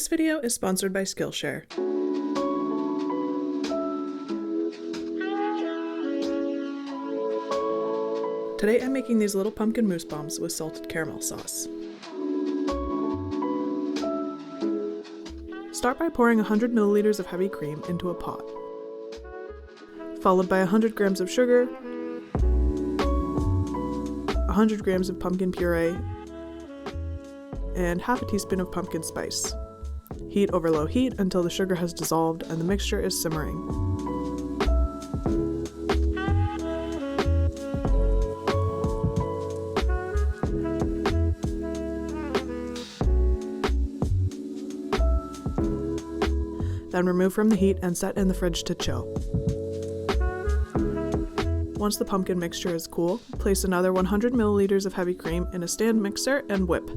This video is sponsored by Skillshare. Today I'm making these little pumpkin mousse bombs with salted caramel sauce. Start by pouring 100 milliliters of heavy cream into a pot, followed by 100 grams of sugar, 100 grams of pumpkin puree, and half a teaspoon of pumpkin spice. Heat over low heat until the sugar has dissolved and the mixture is simmering. Then remove from the heat and set in the fridge to chill. Once the pumpkin mixture is cool, place another 100 milliliters of heavy cream in a stand mixer and whip.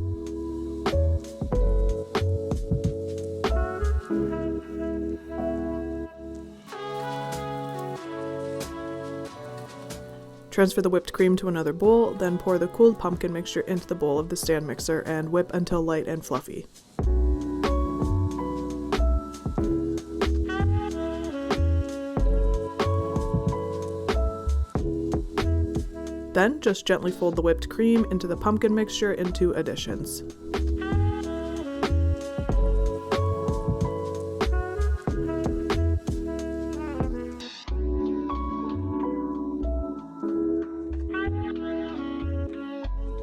Transfer the whipped cream to another bowl, then pour the cooled pumpkin mixture into the bowl of the stand mixer and whip until light and fluffy. Then just gently fold the whipped cream into the pumpkin mixture in 2 additions.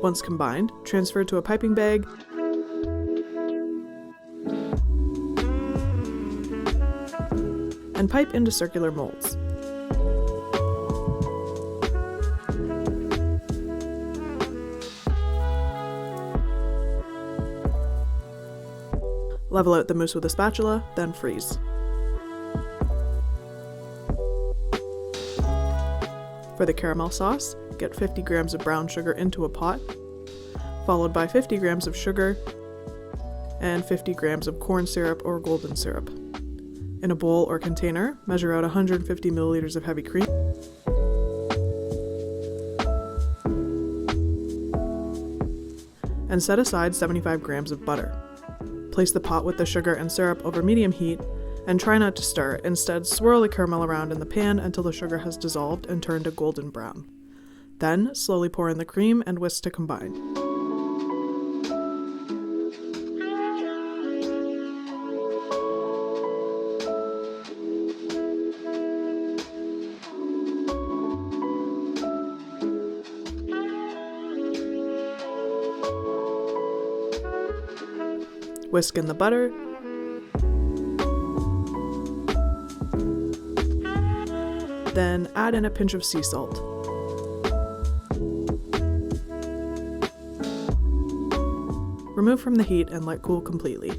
Once combined, transfer to a piping bag and pipe into circular molds. Level out the mousse with a spatula, then freeze. For the caramel sauce, get 50 grams of brown sugar into a pot, followed by 50 grams of sugar and 50 grams of corn syrup or golden syrup. In a bowl or container, measure out 150 milliliters of heavy cream and set aside 75 grams of butter. Place the pot with the sugar and syrup over medium heat and try not to stir. Instead, swirl the caramel around in the pan until the sugar has dissolved and turned a golden brown. Then, slowly pour in the cream and whisk to combine. Whisk in the butter, then add in a pinch of sea salt. Remove from the heat and let cool completely.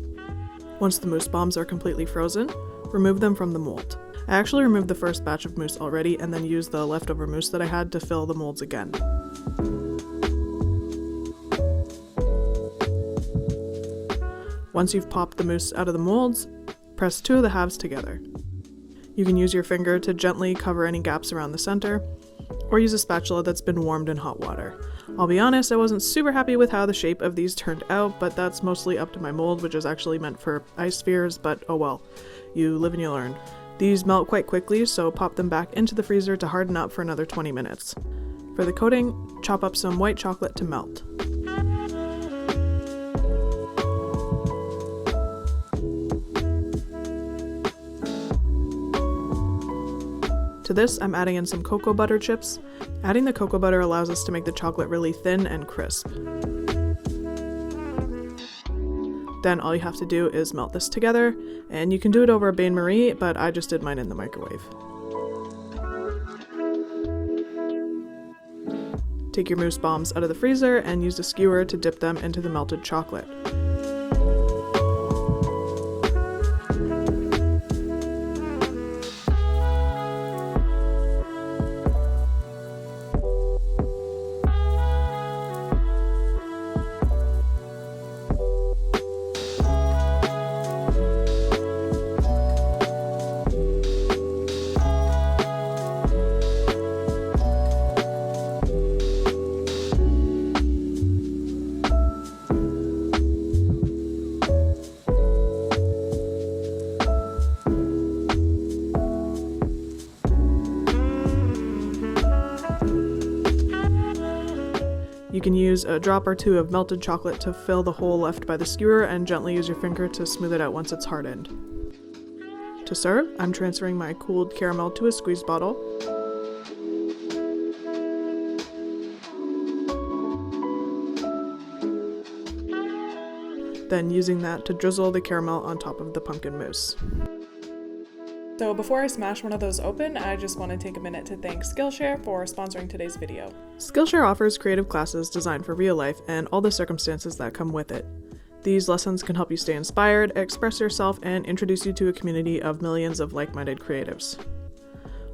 Once the mousse bombs are completely frozen, remove them from the mold. I actually removed the first batch of mousse already and then used the leftover mousse that I had to fill the molds again. Once you've popped the mousse out of the molds, press 2 of the halves together. You can use your finger to gently cover any gaps around the center, or use a spatula that's been warmed in hot water. I'll be honest, I wasn't super happy with how the shape of these turned out, but that's mostly up to my mold, which is actually meant for ice spheres, but oh well. You live and you learn. These melt quite quickly, so pop them back into the freezer to harden up for another 20 minutes. For the coating, chop up some white chocolate to melt. To this, I'm adding in some cocoa butter chips. Adding the cocoa butter allows us to make the chocolate really thin and crisp. Then all you have to do is melt this together, and you can do it over a bain-marie, but I just did mine in the microwave. Take your mousse bombs out of the freezer and use a skewer to dip them into the melted chocolate. You can use a drop or two of melted chocolate to fill the hole left by the skewer and gently use your finger to smooth it out once it's hardened. To serve, I'm transferring my cooled caramel to a squeeze bottle. Then using that to drizzle the caramel on top of the pumpkin mousse. So before I smash one of those open, I just want to take a minute to thank Skillshare for sponsoring today's video. Skillshare offers creative classes designed for real life and all the circumstances that come with it. These lessons can help you stay inspired, express yourself, and introduce you to a community of millions of like-minded creatives.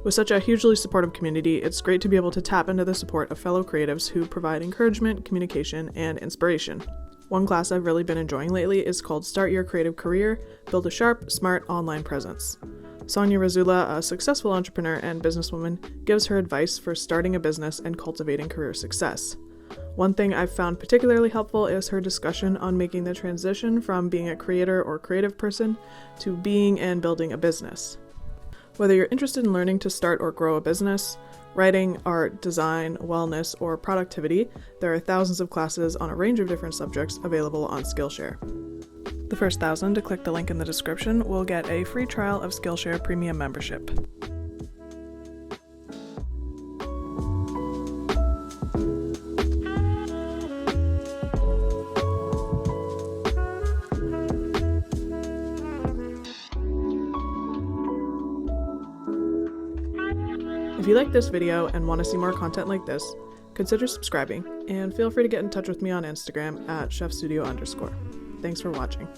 With such a hugely supportive community, it's great to be able to tap into the support of fellow creatives who provide encouragement, communication, and inspiration. One class I've really been enjoying lately is called Start Your Creative Career, Build a Sharp, Smart Online Presence. Sonia Razula, a successful entrepreneur and businesswoman, gives her advice for starting a business and cultivating career success. One thing I've found particularly helpful is her discussion on making the transition from being a creator or creative person to being and building a business. Whether you're interested in learning to start or grow a business, writing, art, design, wellness, or productivity, there are thousands of classes on a range of different subjects available on Skillshare. The first 1,000 to click the link in the description will get a free trial of Skillshare Premium membership. If you like this video and want to see more content like this, consider subscribing, and feel free to get in touch with me on Instagram at chef.studio_. Thanks for watching.